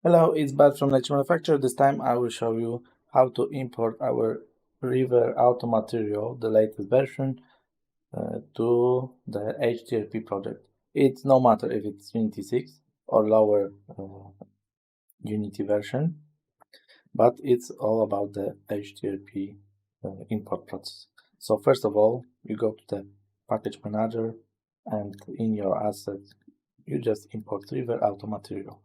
Hello, it's Bad from Nature Manufacturer. This time I will show you how to import our River Auto material, the latest version, to the HTTP project. It's no matter if it's Unity 6 or lower Unity version, but it's all about the HTTP import process. So first of all, you go to the package manager and in your assets, you just import River Auto material.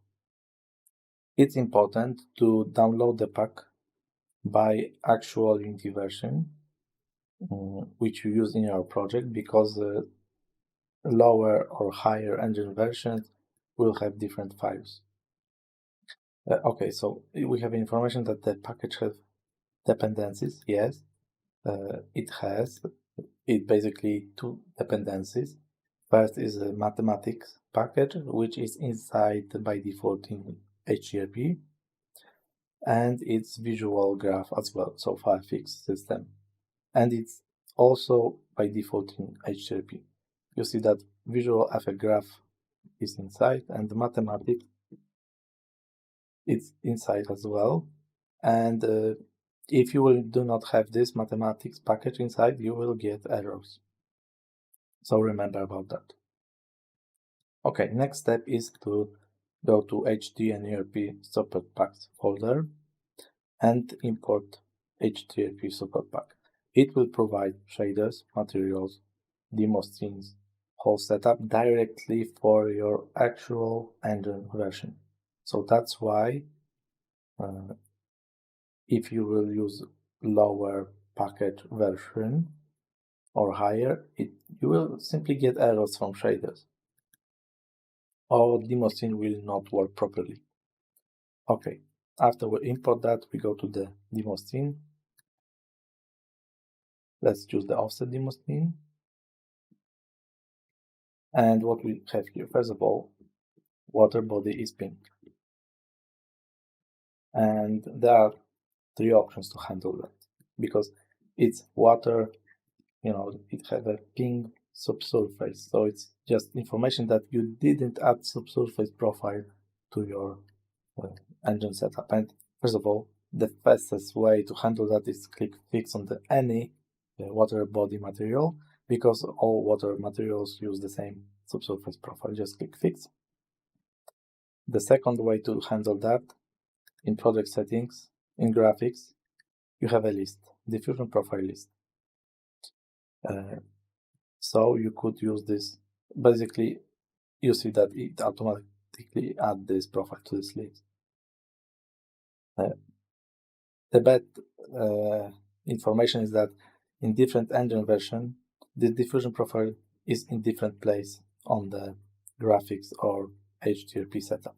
It's important to download the pack by actual Unity version, which you use in your project, because lower or higher engine versions will have different files. Okay, so we have information that the package has dependencies. Yes, it has. It basically two dependencies. First is a mathematics package, which is inside by default in HTTP, and it's visual graph as well, so file fix system. And it's also by default in HTTP. You see that visual effect graph is inside, and the mathematics it's inside as well. And if you do not have this mathematics package inside, you will get errors. So remember about that. Okay, next step is to go to HD and ERP support packs folder and import HTTP support pack. It will provide shaders, materials, demo scenes, whole setup directly for your actual engine version. So that's why if you will use lower package version or higher, you will simply get errors from shaders, or demo scene will not work properly. Okay, after we import that, we go to the demo scene. Let's choose the offset demo scene. And what we have here, first of all, water body is pink. And there are three options to handle that, because it's water, it has a pink subsurface. So it's just information that you didn't add subsurface profile to your engine setup. And first of all, the fastest way to handle that is click fix on any water body material, because all water materials use the same subsurface profile. Just click fix. The second way to handle that, in project settings, in graphics, you have a list, diffusion profile list. So you could use this. Basically, you see that it automatically adds this profile to this list. The bad information is that in different engine version, the diffusion profile is in different place on the graphics or HTTP setup.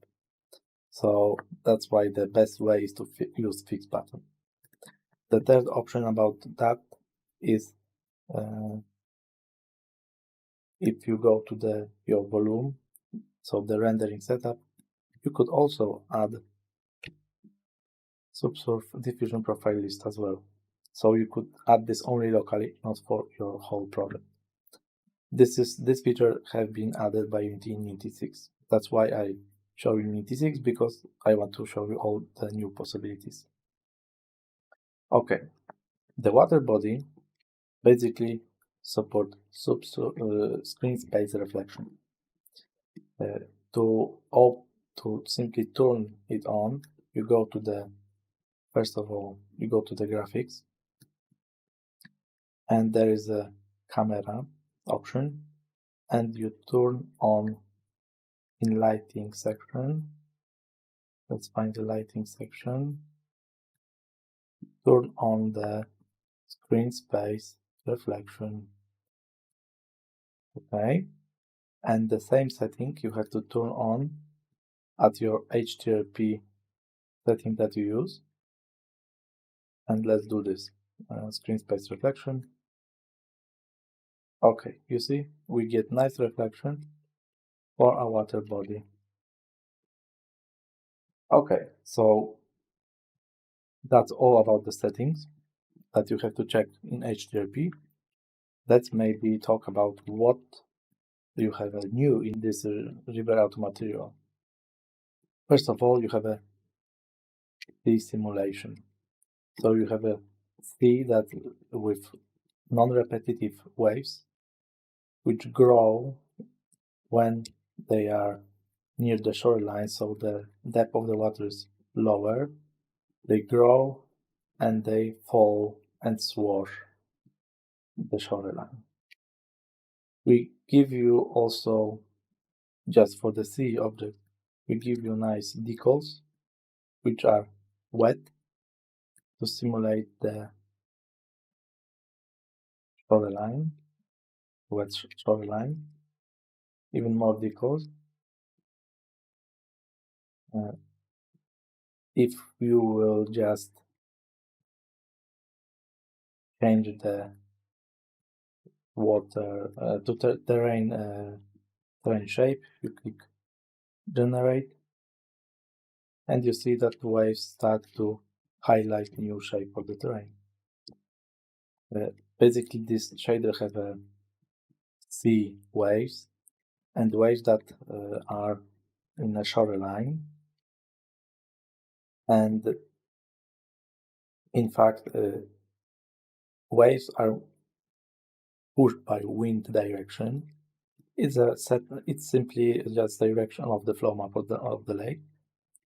So that's why the best way is to use fix button. The third option about that is if you go to your volume, so the rendering setup, you could also add subsurface diffusion profile list as well. So you could add this only locally, not for your whole project. This feature have been added by Unity in Unity 6. That's why I show you Unity 6, because I want to show you all the new possibilities. Okay, the water body basically support screen space reflection. To simply turn it on, you go to first of all, you go to the graphics, and there is a camera option, and you turn on in lighting section. Let's find the lighting section. Turn on the screen space reflection. Okay, and the same setting you have to turn on at your HTTP setting that you use. And let's do this. Screen space reflection. Okay, you see, we get nice reflection for our water body. Okay, so that's all about the settings that you have to check in HTTP. Let's maybe talk about what you have new in this River Auto material. First of all, you have a sea simulation. So you have a sea that with non-repetitive waves which grow when they are near the shoreline, so the depth of the water is lower. They grow and they fall and swash the shoreline. We give you also, just for the sea object, we give you nice decals which are wet to simulate the shoreline, wet shoreline. Even more decals. If you will just change the water to terrain shape, you click generate, and you see that the waves start to highlight new shape of the terrain. Basically, this shader have a sea waves and waves that are in a shoreline, and in fact, waves are pushed by wind direction. It's simply just direction of the flow map of the lake.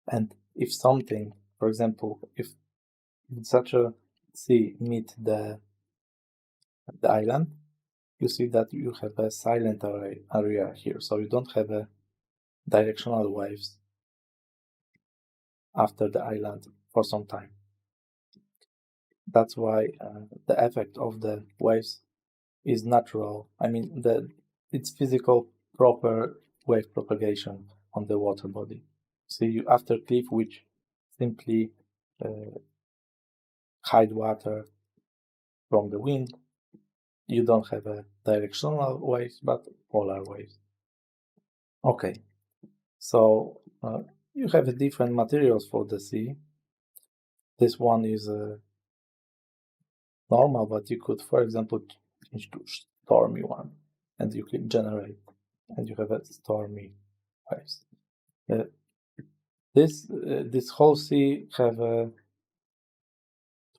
And if something, for example, if such a sea meet the island, you see that you have a silent area here, so you don't have a directional waves after the island for some time. That's why the effect of the waves is natural. I mean, it's physical proper wave propagation on the water body. So you after cliff which simply hide water from the wind, you don't have a directional waves but polar waves. Okay, so you have different materials for the sea. This one is normal, but you could, for example, change to stormy one, and you can generate, and you have a stormy waves. This whole sea have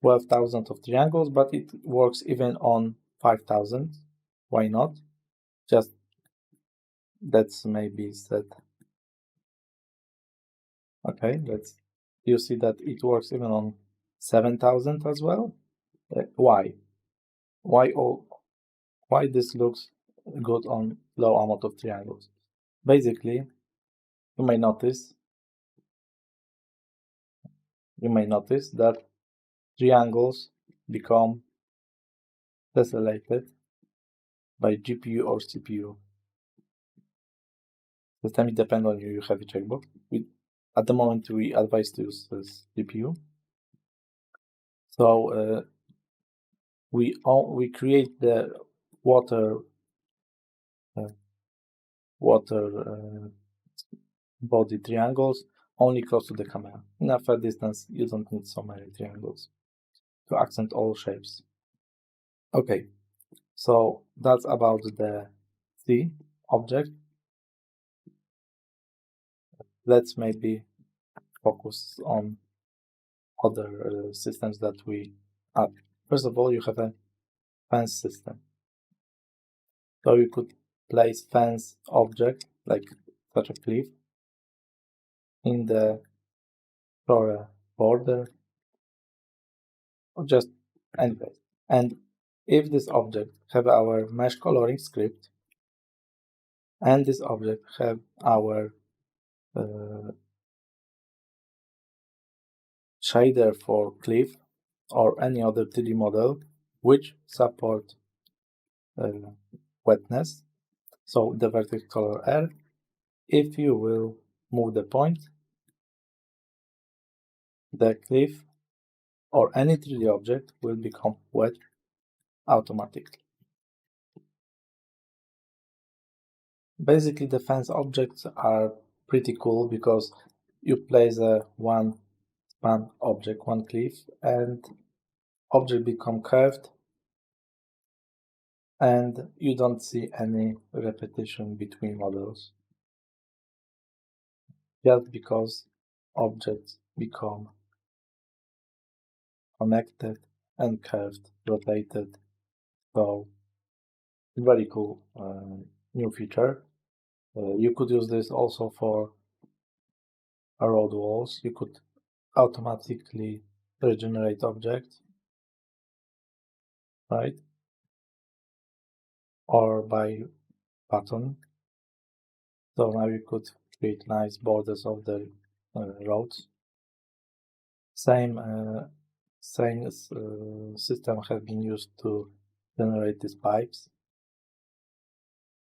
12,000 of triangles, but it works even on 5,000. Why not? Just that's maybe set. Okay, you see that it works even on 7,000 as well. Why? Why this looks good on low amount of triangles? Basically, you may notice that triangles become tessellated by GPU or CPU. The time it depends on you. You have a checkbox. At the moment, we advise to use this CPU. So we create the water body triangles only close to the camera. In a far distance, you don't need so many triangles to accent all shapes. Okay, so that's about the C object. Let's maybe focus on other systems that we add. First of all, you have a fence system. So you could place fence object like such a cliff in the shore border or just anyway. And if this object have our mesh coloring script and this object have our shader for cliff or any other 3D model which support wetness, so the vertex color R, if you will move the point, the cliff or any 3D object will become wet automatically. Basically, the fence objects are pretty cool because you place a one span object, one cliff, and object become curved, and you don't see any repetition between models. just because objects become connected and curved, rotated. So very cool new feature. You could use this also for road walls. You could automatically regenerate objects, right? Or by button. So now you could create nice borders of the roads. Same system has been used to generate these pipes.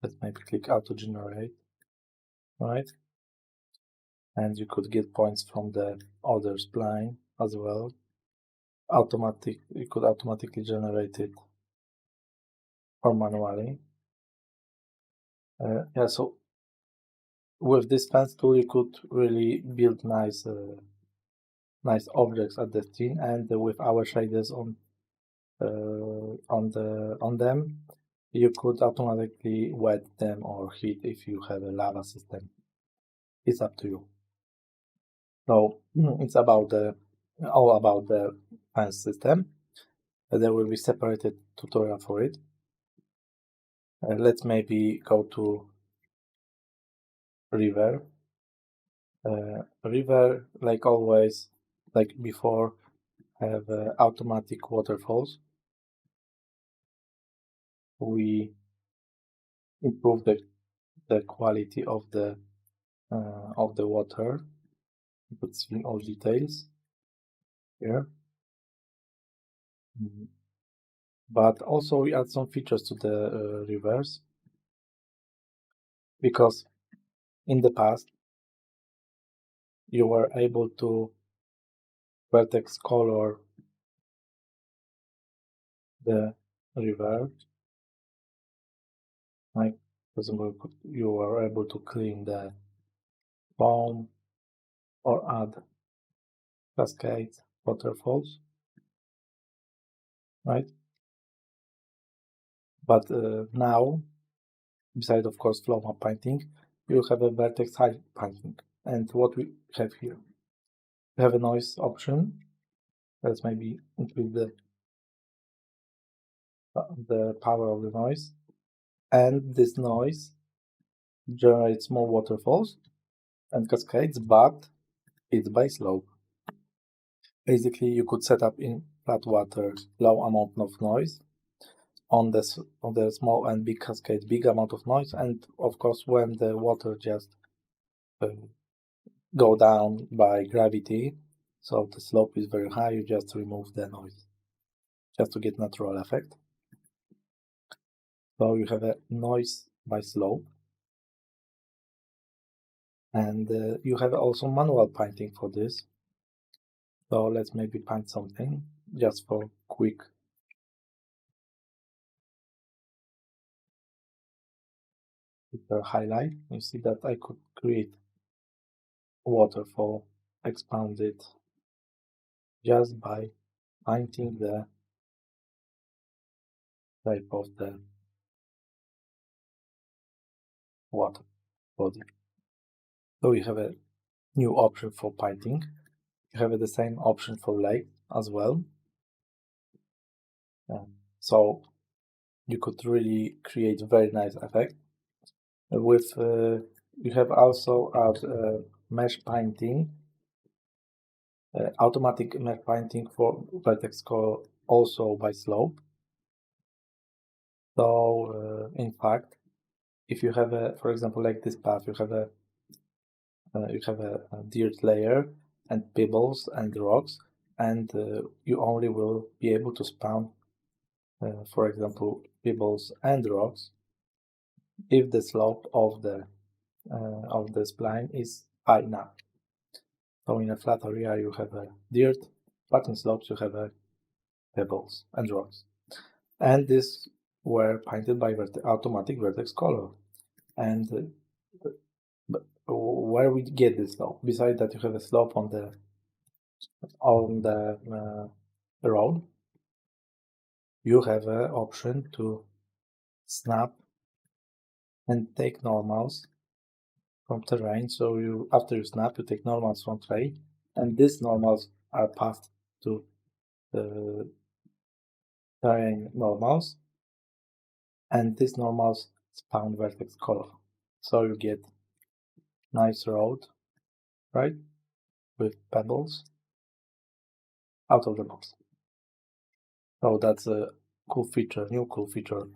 Let's maybe click auto generate, right? And you could get points from the other spline as well. You could automatically generate it or manually. Yeah, so with this fence tool, you could really build nice objects at the scene, and with our shaders on them, you could automatically wet them or heat if you have a lava system. It's up to you. So it's all about the fence system. There will be separated tutorial for it. Let's maybe go to river. River, like always, like before, have automatic waterfalls. We improve the quality of the water. You could see all details here. But also we add some features to the rivers, because in the past you were able to vertex color the river. Like, for example, you were able to clean the foam or add cascades, waterfalls, right? But now, besides of course flow map painting, you have a vertex height painting. And what we have here, we have a noise option. Let's maybe increase the power of the noise, and this noise generates more waterfalls and cascades, but it's by slope. Basically, you could set up in flat water low amount of noise, on the small and big cascade big amount of noise, and of course when the water just go down by gravity, so the slope is very high, you just remove the noise just to get natural effect. So you have a noise by slope, and you have also manual painting for this. So let's maybe paint something just for quick highlight. You see that I could create waterfall, expand it just by painting the type of the water body. So you have a new option for painting. You have the same option for lake as well. So you could really create very nice effect. With you have also add mesh painting, automatic mesh painting for vertex color, also by slope. So in fact, if you have a, for example, like this path, you have a dirt layer and pebbles and rocks, and you only will be able to spawn, for example, pebbles and rocks if the slope of the spline is high enough. So in a flat area you have a dirt, but in slopes you have a pebbles and rocks. And these were painted by automatic vertex color. And where we get this slope? Besides that, you have a slope on the road. You have an option to snap and take normals from terrain. So you, after you snap, you take normals from tray, and these normals are passed to the terrain normals, and these normals spawn vertex color. So you get nice road, right, with pebbles out of the box. So that's a cool feature, new cool feature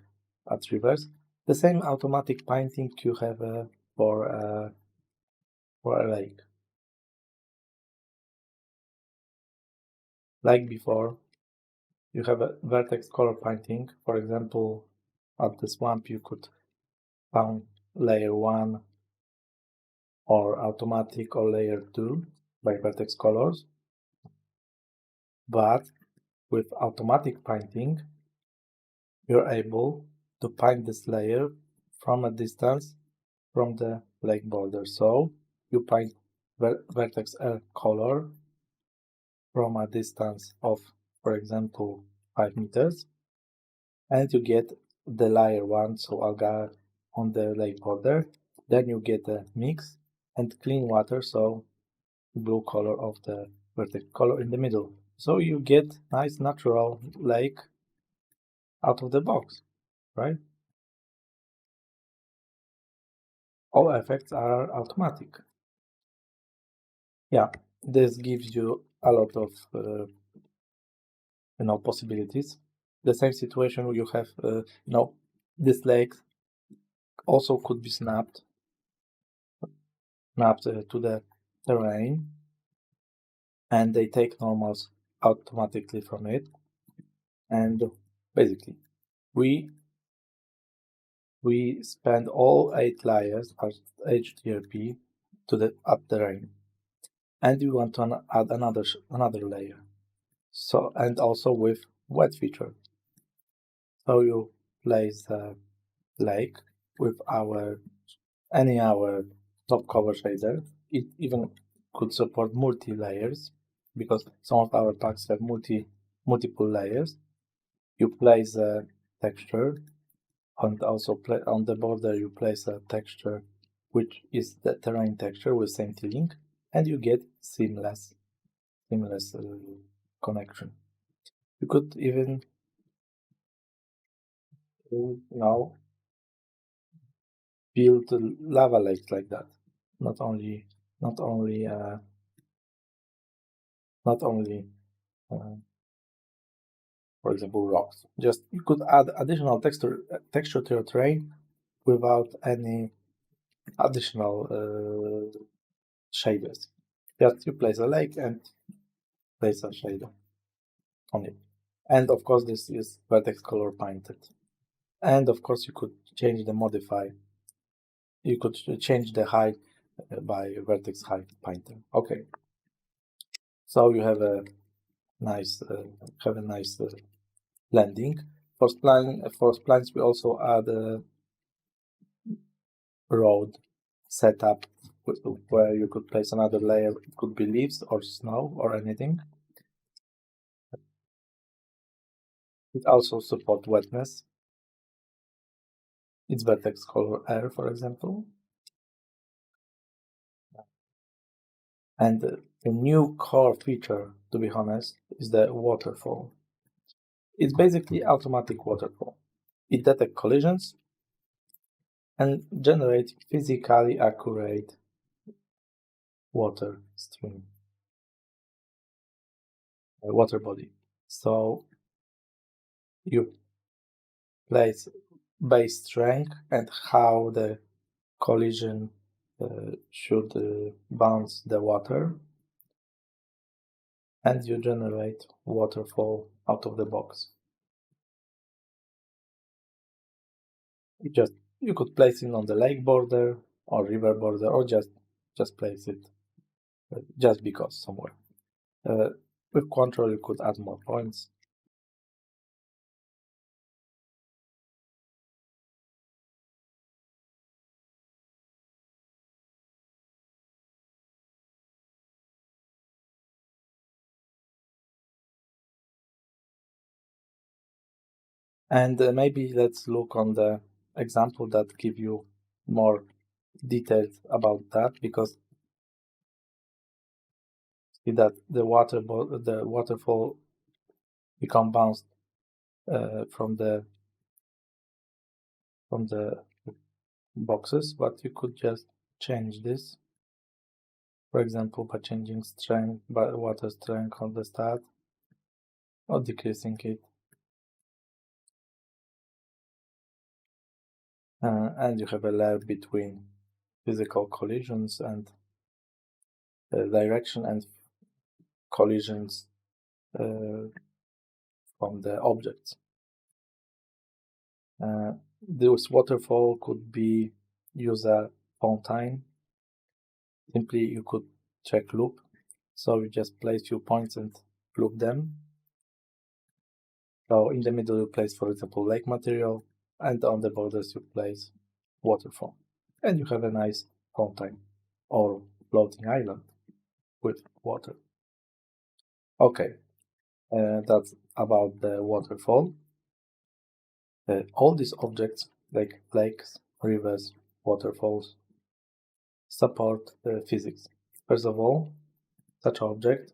at rivers. The same automatic painting you have for a lake. Like before, you have a vertex color painting. For example, at the swamp you could paint layer 1 or automatic or layer 2 by vertex colors. But with automatic painting, you're able to paint this layer from a distance from the lake border. So you paint vertex L color from a distance of, for example, 5 meters, and you get the layer 1, so alga on the lake border. Then you get a mix and clean water, so blue color of the vertex color in the middle. So you get nice natural lake out of the box, right? All effects are automatic. Yeah, this gives you a lot of possibilities. The same situation you have, this lake also could be snapped to the terrain, and they take normals automatically from it. And basically, we spend all 8 layers as HDRP to the up terrain, and we want to add another layer. So, and also with wet feature. So you place a lake with our top cover shader. It even could support multi layers because some of our packs have multiple layers. You place a texture, and also on the border you place a texture which is the terrain texture with same tiling, and you get seamless connection. You could even build lava lakes like that. Not only for example rocks. Just you could add additional texture to your terrain without any additional shaders. Just you place a lake and place a shader on it. And of course this is vertex color painted. And of course you could change the modify. You could change the height by vertex height painter. Okay. So you have a nice landing. For splines we also add a road setup where you could place another layer. It could be leaves or snow or anything. It also supports wetness. It's vertex color air, for example. And the new core feature, to be honest, is the waterfall. It's basically automatic waterfall. It detects collisions and generates physically accurate water stream, water body. So you place base strength and how the collision should bounce the water, and you generate waterfall out of the box. You could place it on the lake border or river border, or just place it just because somewhere. With control you could add more points. And maybe let's look on the example that give you more details about that, because see that the waterfall become bounced from the boxes, but you could just change this, for example, by changing strength, by water strength on the start, or decreasing it. And you have a layer between physical collisions and direction and collisions from the objects. This waterfall could be user fountain. Simply you could check loop, so you just place few points and loop them. So in the middle you place, for example, lake material, and on the borders you place waterfall, and you have a nice fountain or floating island with water. Okay, that's about the waterfall. All these objects, like lakes, rivers, waterfalls, support physics. First of all, such object